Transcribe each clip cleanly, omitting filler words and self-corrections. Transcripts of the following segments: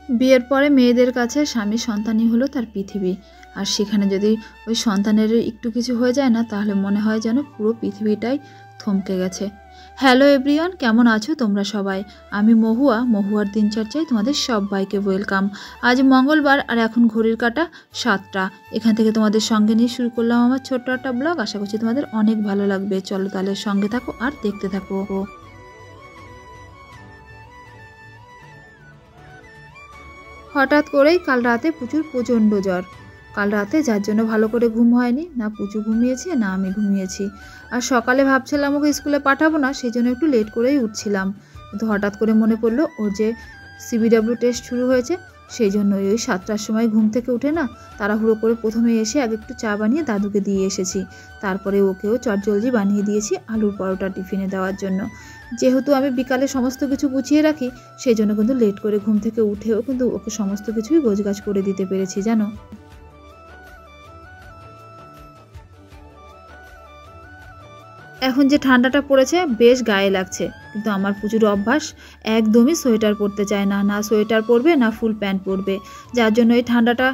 বিয়ের পরে মেয়েদের কাছে স্বামী সন্তানই হলো তার পৃথিবী। আর সেখানে যদি ওই সন্তানের একটু কিছু হয়ে যায় না, তাহলে মনে হয় যেন পুরো পৃথিবীটাই থমকে গেছে। হ্যালো এভরিওয়ান, কেমন আছো তোমরা সবাই? আমি মহুয়ার দিনচর্চায় তোমাদের সবাইকে ওয়েলকাম। আজ মঙ্গলবার আর এখন ঘড়ির কাঁটা 7টা। এখান থেকে তোমাদের সঙ্গে নিয়ে শুরু করলাম আমার ছোট্ট একটা ব্লগ। আশা করছি তোমাদের অনেক ভালো লাগবে। চলো তাহলে সঙ্গে থাকো আর দেখতে থাকো। হঠাৎ করেই কাল রাতে পুচুর প্রচণ্ড জ্বর। কাল রাতে যার জন্য ভালো করে ঘুম হয়নি, না পুচু ঘুমিয়েছে না আমি ঘুমিয়েছি। আর সকালে ভাবছিলাম ওকে স্কুলে পাঠাবো না, সেই জন্য একটু লেট করেই উঠছিলাম। কিন্তু হঠাৎ করে মনে পড়লো ওর যে সিবিডব্লিউ টেস্ট শুরু হয়েছে, সেই জন্য ওই 7টার সময় ঘুম থেকে উঠে না তাড়াহুড়ো করে প্রথমে এসে আগে একটু চা বানিয়ে দাদুকে দিয়ে এসেছি। তারপরে ওকেও চটজলদি বানিয়ে দিয়েছি আলুর পরোটা টিফিনে দেওয়ার জন্য। যেহেতু আমি বিকালে সমস্ত কিছু গুছিয়ে রাখি, সেই জন্য কিন্তু লেট করে ঘুম থেকে উঠেও কিন্তু ওকে সমস্ত কিছুই গোছগাছ করে দিতে পেরেছি জানো। এখন যে ঠান্ডাটা পড়েছে বেশ গায়ে লাগছে, কিন্তু আমার প্রচুর অভ্যাস একদমই সোয়েটার পরতে চায় না, না সোয়েটার পরবে না ফুল প্যান্ট পরবে। যার জন্য এই ঠান্ডাটা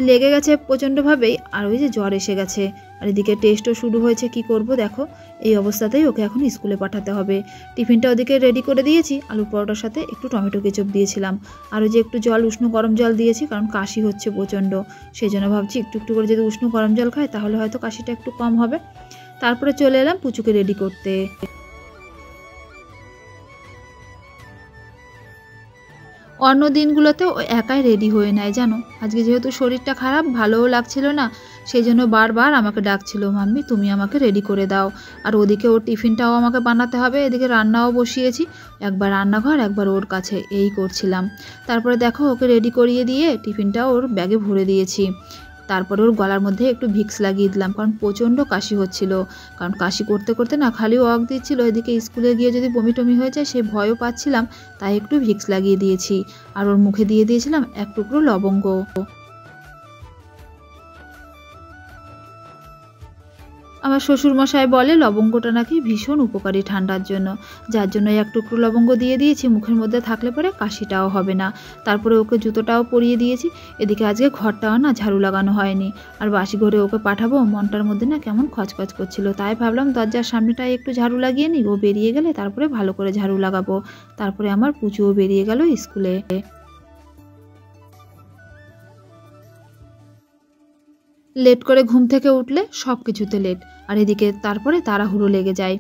লেগে গেছে প্রচণ্ডভাবেই, আর ওই যে জ্বর এসে গেছে। আর এদিকে টেস্টও শুরু হয়েছে, কি করব দেখো। এই অবস্থাতেই ওকে এখন স্কুলে পাঠাতে হবে। টিফিনটা ওদিকে রেডি করে দিয়েছি, আলু পরোটার সাথে একটু টমেটো কেচাপ দিয়েছিলাম। আর ওই যে একটু জল, উষ্ণ গরম জল দিয়েছি, কারণ কাশি হচ্ছে প্রচণ্ড। সেই জন্য ভাবছি একটু একটু করে যদি উষ্ণ গরম জল খায় তাহলে হয়তো কাশিটা একটু কম হবে। তারপরে চলে এলাম পুচুকে রেডি করতে। অন্য দিনগুলোতে ও একাই রেডি হয়ে নেয় জানো। আজকে যেহেতু শরীরটা খারাপ, ভালোও লাগছিল না, সেই জন্য বারবার আমাকে ডাকছিল, মাম্মি তুমি আমাকে রেডি করে দাও। আর ওদিকে ওর টিফিনটাও আমাকে বানাতে হবে, এদিকে রান্নাও বসিয়েছি। একবার রান্নাঘর একবার ওর কাছে, এই করছিলাম। তারপরে দেখো ওকে রেডি করিয়ে দিয়ে টিফিনটা ওর ব্যাগে ভরে দিয়েছি। তারপরে ওর গলার মধ্যে একটু ভিক্স লাগিয়ে দিলাম, কারণ প্রচণ্ড কাশি হচ্ছিল। কারণ কাশি করতে করতে না খালি ওয়াক দিচ্ছিল, এদিকে স্কুলে গিয়ে যদি বমি টমি হয়ে যায় সেই ভয়ও পাচ্ছিলাম, তাই একটু ভিক্স লাগিয়ে দিয়েছি। আর ওর মুখে দিয়ে দিয়েছিলাম এক টুকরো লবঙ্গ। আমার শ্বশুরমশাই বলে লবঙ্গটা নাকি ভীষণ উপকারী ঠান্ডার জন্য, যার জন্য এক টুকরো লবঙ্গ দিয়ে দিয়েছি। মুখের মধ্যে থাকলে পরে কাশিটাও হবে না। তারপরে ওকে জুতোটাও পরিয়ে দিয়েছি। এদিকে আজকে ঘরটাও না ঝাড়ু লাগানো হয়নি। আর বাসি ঘরে ওকে পাঠাবো, মনটার মধ্যে না কেমন খচখচ করছিল, তাই ভাবলাম দরজার সামনেটায় একটু ঝাড়ু লাগিয়ে নিই। ও বেরিয়ে গেলে তারপরে ভালো করে ঝাড়ু লাগাবো। তারপরে আমার পুচুও বেরিয়ে গেল স্কুলে। লেট করে ঘুম থেকে উঠলে সব কিছুতে লেট। আর এদিকে তারপরে তাড়াহুড়ো লেগে যায়।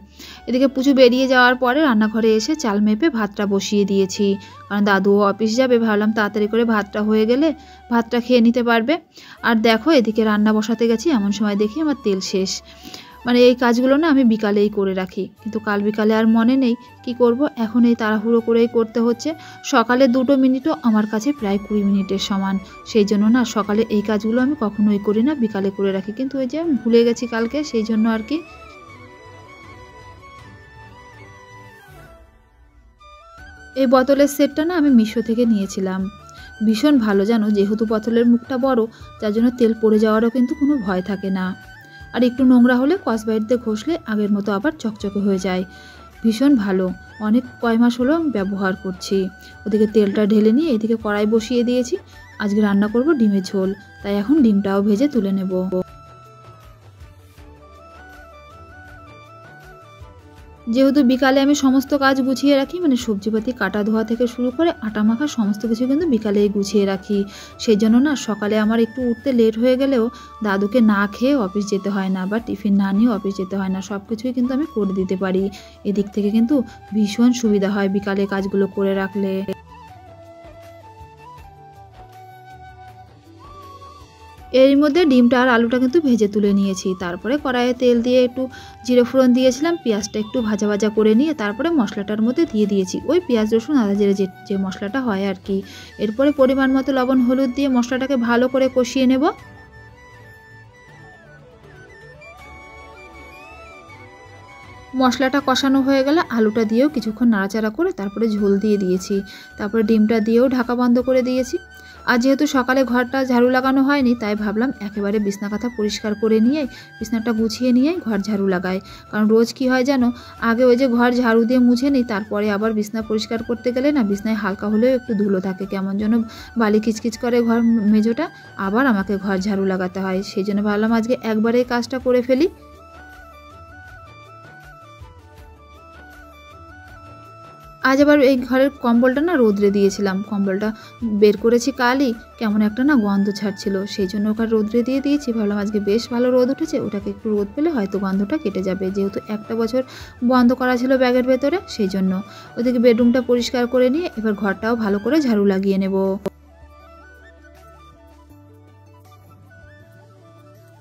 এদিকে পুচু বেরিয়ে যাওয়ার পরে রান্নাঘরে এসে চাল মেপে ভাতটা বসিয়ে দিয়েছি, কারণ দাদুও অফিস যাবে। ভাবলাম তাড়াতাড়ি করে ভাতটা হয়ে গেলে ভাতটা খেয়ে নিতে পারবে। আর দেখো এদিকে রান্না বসাতে গেছি, এমন সময় দেখি আমার তেল শেষ। মানে এই কাজগুলো না আমি বিকালেই করে রাখি, কিন্তু কাল বিকালে আর মনে নেই। কি করব, এখন এই তাড়াহুড়ো করেই করতে হচ্ছে। সকালে 2 মিনিটও আমার কাছে প্রায় 20 মিনিটের সমান। সেই জন্য না সকালে এই কাজগুলো আমি কখনোই করি না, বিকালে করে রাখি। কিন্তু ওই যে ভুলে গেছি কালকে, সেই জন্য আর কি। এই বোতলের সেটটা না আমি মিশো থেকে নিয়েছিলাম। ভীষণ ভালো জানো, যেহেতু বোতলের মুখটা বড়, যার জন্য তেল পড়ে যাওয়ারও কিন্তু কোনো ভয় থাকে না। আর একটু নোংরা হলে স্কচব্রাইট দিয়ে ঘষলে আগের মতো আবার চকচকে হয়ে যায়। ভীষণ ভালো, অনেক কয় মাস হলো ব্যবহার করছি। ওদিকে তেলটা ঢেলে নিয়ে এদিকে কড়াই বসিয়ে দিয়েছি। আজকে রান্না করব ডিমের ঝোল, তাই এখন ডিমটাও ভেজে তুলে নেব। যেহেতু বিকালে আমি সমস্ত কাজ গুছিয়ে রাখি, মানে সবজিপাতি কাটা ধোয়া থেকে শুরু করে আটা মাখা সমস্ত কিছু কিন্তু বিকালেই গুছিয়ে রাখি। সেই জন্য না সকালে আমার একটু উঠতে লেট হয়ে গেলেও দাদুকে না খেয়ে অফিস যেতে হয় না, বা টিফিন না নিয়ে অফিস যেতে হয় না। সব কিছুই কিন্তু আমি করে দিতে পারি। এদিক থেকে কিন্তু ভীষণ সুবিধা হয় বিকালে কাজগুলো করে রাখলে। এর মধ্যে ডিমটা আর আলুটা কিন্তু ভেজে তুলে নিয়েছি। তারপরে কড়াইয়ে তেল দিয়ে একটু জিরে ফোড়ন দিয়েছিলাম, পেঁয়াজটা একটু ভাজা ভাজা করে নিয়ে তারপরে মশলাটার মধ্যে দিয়ে দিয়েছি ওই পেঁয়াজ রসুন আদা জিরে যে মশলাটা হয় আর কি। এরপরে পরিমাণ মতো লবণ হলুদ দিয়ে মশলাটাকে ভালো করে কষিয়ে নেব। মশলাটা কষানো হয়ে গেলে আলুটা দিয়েও কিছুক্ষণ নাড়াচাড়া করে তারপরে ঝোল দিয়ে দিয়েছি। তারপরে ডিমটা দিয়েও ঢাকা বন্ধ করে দিয়েছি। আর যেহেতু সকালে ঘরটা ঝাড়ু লাগানো হয়নি, তাই ভাবলাম একেবারে বিছনা কাঁথা পরিষ্কার করে নিয়েই, বিছনাটা গুছিয়ে নিয়েই ঘর ঝাড়ু লাগাই। কারণ রোজ কি হয় জানো, আগে ওই যে ঘর ঝাড়ু দিয়ে মুছে নিই, তারপরে আবার বিছনা পরিষ্কার করতে গেলে না বিছনায় হালকা হলেও একটু ধুলো থাকে, কেমন যেন বালি কিচকিচ করে ঘর মেজোটা, আবার আমাকে ঘর ঝাড়ু লাগাতে হয়। সেই জন্য ভাবলাম আজকে একবারেই কাজটা করে ফেলি। আজ আবার এই ঘরের কম্বলটা না রোদ্রে দিয়েছিলাম, কম্বলটা বের করেছি কালই, কেমন একটা না গন্ধ ছাড়ছিল, সেই জন্য ওকে রোদ্রে দিয়ে দিয়েছি। ভাবলাম আজকে বেশ ভালো রোদ উঠেছে, ওটাকে একটু রোদ পেলে হয়তো গন্ধটা কেটে যাবে, যেহেতু একটা বছর বন্ধ করা ছিল ব্যাগের ভেতরে, সেই জন্য। ওদিকে বেডরুমটা পরিষ্কার করে নিয়ে এবার ঘরটাও ভালো করে ঝাড়ু লাগিয়ে নেব।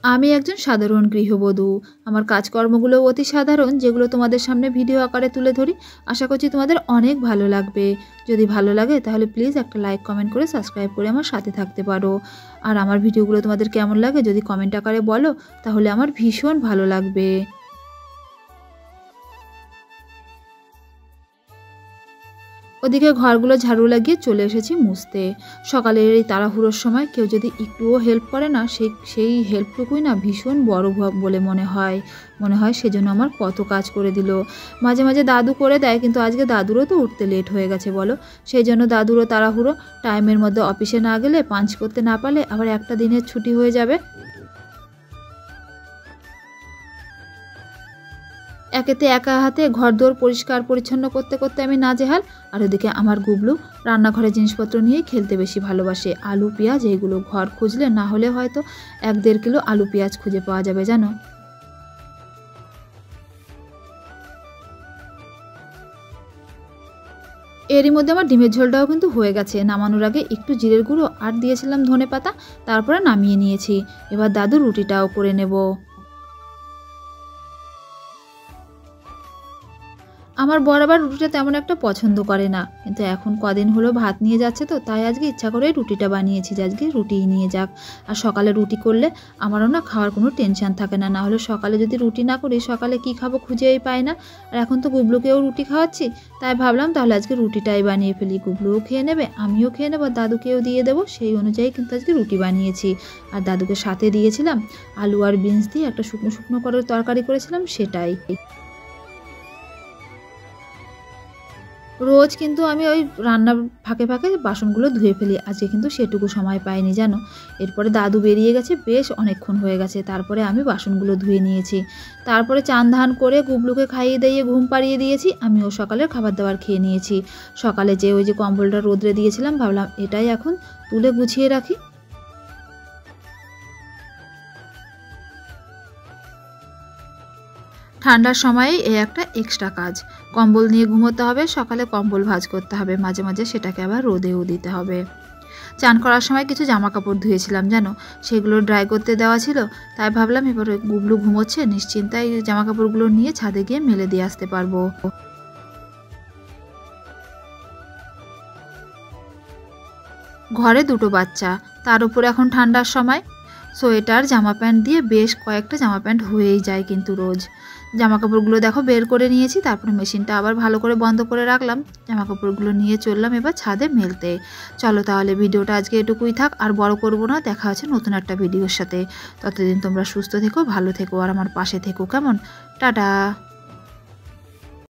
আমি একজন সাধারণ গৃহবধূ। আমার কাজকর্মগুলো অতি সাধারণ, যেগুলো তোমাদের সামনে ভিডিও আকারে তুলে ধরি। আশা করছি তোমাদের অনেক ভালো লাগবে। যদি ভালো লাগে তাহলে প্লিজ একটা লাইক কমেন্ট করে সাবস্ক্রাইব করে আমার সাথে থাকতে পারো। আর আমার ভিডিওগুলো তোমাদের কেমন লাগে যদি কমেন্ট আকারে বলো, তাহলে আমার ভীষণ ভালো লাগবে। ওদিকে ঘরগুলো ঝাড়ু লাগিয়ে চলে এসেছি মুছতে। সকালের এই তাড়াহুড়োর সময় কেউ যদি একটুও হেল্প করে না, সেই হেল্পটুকুই না ভীষণ বড় বলে মনে হয় সেজন্য আমার কত কাজ করে দিল। মাঝে মাঝে দাদু করে দেয়, কিন্তু আজকে দাদুরও তো উঠতে লেট হয়ে গেছে বলো, সেই জন্য দাদুরও তাড়াহুড়ো। টাইমের মধ্যে অফিসে না গেলে, পাঞ্চ করতে না পারলে আবার একটা দিনের ছুটি হয়ে যাবে। একেতে একা হাতে ঘরদোর পরিষ্কার পরিচ্ছন্ন করতে করতে আমি নাজেহাল। আর ওদিকে আমার গুবলু রান্নাঘরের জিনিসপত্র নিয়েই খেলতে বেশি ভালোবাসে। আলু পেঁয়াজ এইগুলো ঘর খুঁজলে না হলে হয়তো 1-1.5 কিলো আলু পেঁয়াজ খুঁজে পাওয়া যাবে জানো। এরই মধ্যে আমার ডিমের ঝোলটাও কিন্তু হয়ে গেছে। নামানোর আগে একটু জিরের গুঁড়ো আর দিয়েছিলাম ধনেপাতা, তারপরে নামিয়ে নিয়েছি। এবার দাদু রুটিটাও করে নেব। আমার বর আবার রুটিটা তেমন একটা পছন্দ করে না, কিন্তু এখন কদিন হলো ভাত নিয়ে যাচ্ছে, তো তাই আজকে ইচ্ছা করে রুটিটা বানিয়েছি যে আজকে রুটিই নিয়ে যাক। আর সকালে রুটি করলে আমারও না খাওয়ার কোনো টেনশন থাকে না, না হলে সকালে যদি রুটি না করি সকালে কি খাবো খুঁজেই পাই না। আর এখন তো গুবলুকেও রুটি খাওয়াচ্ছি, তাই ভাবলাম তাহলে আজকে রুটিটাই বানিয়ে ফেলি। গুবলুও খেয়ে নেবে, আমিও খেয়ে নেবো, দাদুকেও দিয়ে দেবো, সেই অনুযায়ী কিন্তু আজকে রুটি বানিয়েছি। আর দাদুকে সাথে দিয়েছিলাম আলু আর বিনস দিয়ে একটা শুকনো শুকনো করে তরকারি করেছিলাম, সেটাই। রোজ কিন্তু আমি ওই রান্নার ফাঁকে ফাঁকে বাসনগুলো ধুয়ে ফেলি, আজকে কিন্তু সেটুকু সময় পাইনি জানো। এরপরে দাদু বেরিয়ে গেছে, বেশ অনেকক্ষণ হয়ে গেছে, তারপরে আমি বাসনগুলো ধুয়ে নিয়েছি। তারপরে চান ধান করে গুবলুকে খাইয়ে দিয়ে ঘুম পাড়িয়ে দিয়েছি, আমিও সকালের খাবার দাবার খেয়ে নিয়েছি। সকালে যে ওই যে কম্বলটা রোদ্রে দিয়েছিলাম, ভাবলাম এটাই এখন তুলে গুছিয়ে রাখি। ঠান্ডার সময়ে এ একটা এক্সট্রা কাজ, কম্বল নিয়ে ঘুমোতে হবে, সকালে কম্বল ভাঁজ করতে হবে, মাঝে মাঝে সেটাকে আবার রোদেও দিতে হবে। চান করার সময় কিছু জামা কাপড় ধুয়েছিলাম জানো, সেগুলো ড্রাই করতে দেওয়া ছিল, তাই ভাবলাম এবার গুবলু ঘুমোচ্ছে, নিশ্চিন্তায় জামা কাপড়গুলো নিয়ে ছাদে গিয়ে মেলে দিয়ে আসতে পারবো। ঘরে 2টো বাচ্চা, তার উপরে এখন ঠান্ডার সময়, সোয়েটার জামা প্যান্ট দিয়ে বেশ কয়েকটা জামা প্যান্ট হয়েই যায় কিন্তু রোজ। জামা কাপড়গুলো দেখো বের করে নিয়েছি, তারপরে মেশিনটা আবার ভালো করে বন্ধ করে রাখলাম। জামা কাপড়গুলো নিয়ে চললাম এবার ছাদে মেলতে। চলো তাহলে ভিডিওটা আজকে এটুকুই থাক, আর বড় করব না। দেখা হচ্ছে নতুন একটা ভিডিওর সাথে। ততদিন তোমরা সুস্থ থেকো, ভালো থেকো, আর আমার পাশে থেকো, কেমন? টাটা।